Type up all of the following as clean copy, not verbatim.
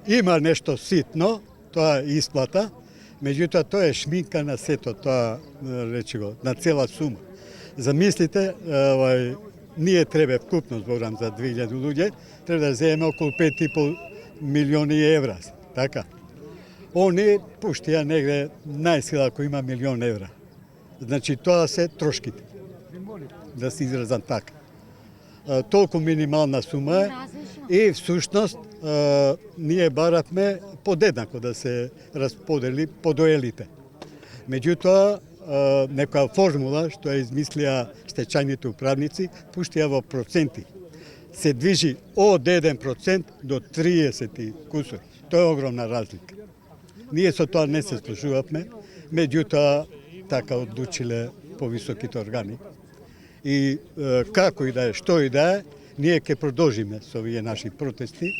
Има нешто ситно, тоа е исплата, меѓутоа тоа е шминка на сето, тоа речи го, на цела сума. Замислите, ние треба вкупно, зборам за 2000 луѓе, треба да земеме околу 5,5 милиони евра, така. Они пуштија негде најсила ако има милион евра. Значи тоа се трошките, да се изразам така. Толку минимална сума е и всушност ние баравме подеднако да се расподели подоелите. Меѓутоа, некоја формула што ја измислија стечајните управници, пуштија во проценти. Се движи од 1% до 30 и кусур. Тоа е огромна разлика. Ние со тоа не се слушувавме, меѓутоа така одлучиле повисоките органи. И како и да е, што и да е, ние ќе продолжиме со овие наши протести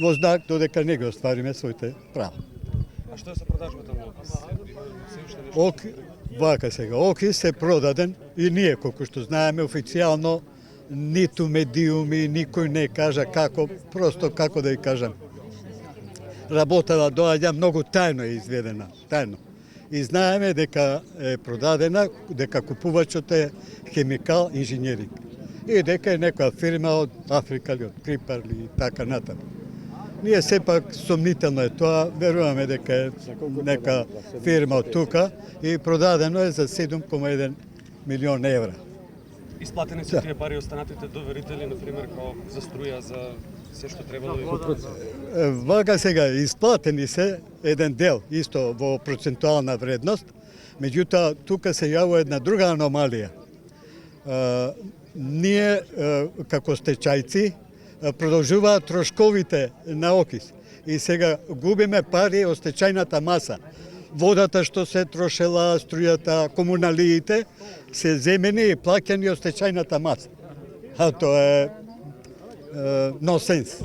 во знак додека не ги оствариме своите права. А што е со продажбата на ОКИС? Вака сега, ОКИС се продаден и ние, колку што знаеме, официјално ниту медиуми, никој не кажа како, просто како да ја кажам. Работава доаѓа многу тајно е изведена, тајно. И знаеме дека е продадена, дека купувачот е хемикал инженеринг. И дека е некоја фирма од Африка или од Кипар или така натаму. Ние сепак сомнително е тоа, веруваме дека е нека фирма од тука и продадено е за 7,1 милион евра. Исплатени се тие пари останатите доверители, например, како за струја, за се што треба да Вака сега, исплатени се еден дел, исто во процентуална вредност, меѓутоа тука се јавува една друга аномалија. Ние, како стечајци, продолжуваат трошковите на ОКИС и сега губиме пари од стечајната маса. Водата што се трошела, струјата, комуналиите, се земени и плаќани од стечајната маса. А тоа е нонсенс.